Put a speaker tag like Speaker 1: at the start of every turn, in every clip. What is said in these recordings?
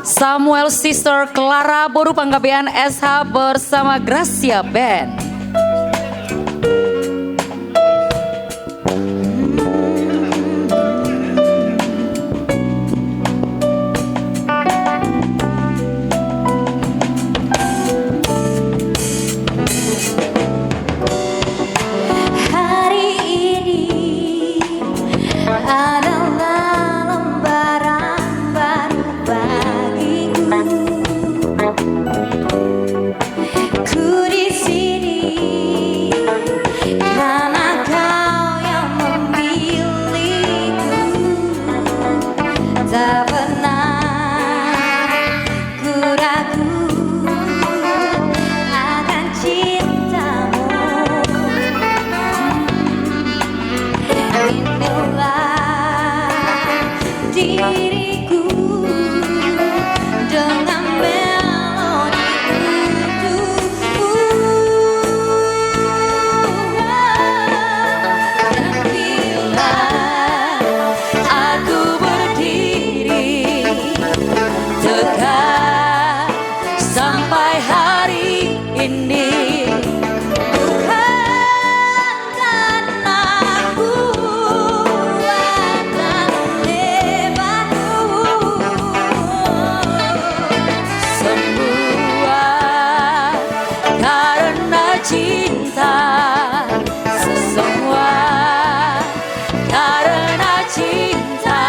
Speaker 1: Samuel Sister Clara Boru Panggabean SH bersama Gracia Band.
Speaker 2: Tak pernah ku ragu akan cintamu. Lindungilah diriku dengan melodi untukmu. Dan bila aku berdiri tegak sampai hari ini, bukan karena kuat dan hebatku, semua karena cinta, semua karena cinta.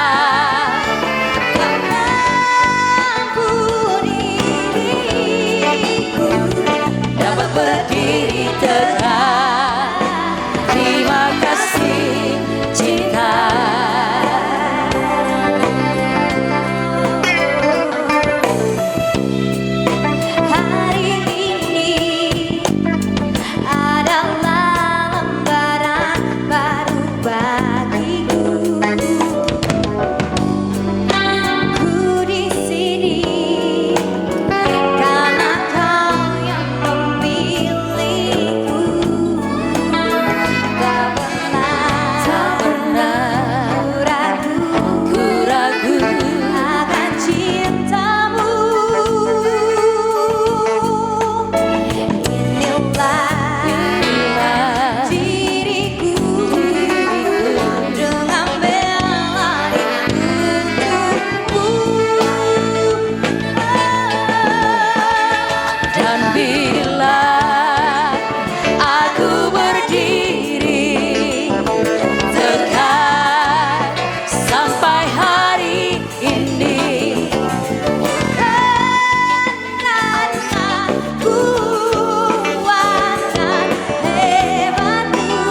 Speaker 2: Berdiri tegak, terima kasih cinta. Hari ini adalah lembaran baru bagiku. Ku di sini karena kau yang memilihku. Tak pernah ku ragu akan cintamu. Inilah diriku dengan melodi untukmu. Dan bila aku berdiri tegak sampai hari ini, karena kuat dan hebatku,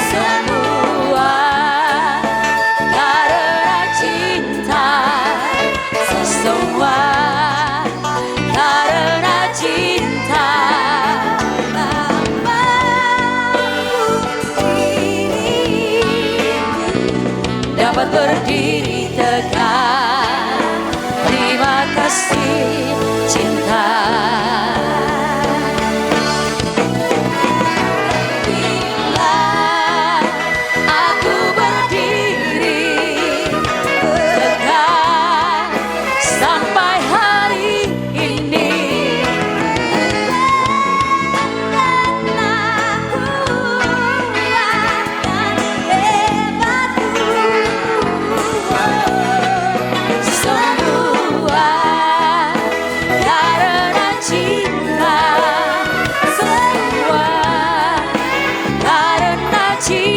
Speaker 2: semua karena cinta, semua karena cinta. Dapat berdiri tegak, terima kasih cinta. Bila aku berdiri tegak sampai hari ini, karena kuat dan hebatku, semua karena cinta, semua karena cinta.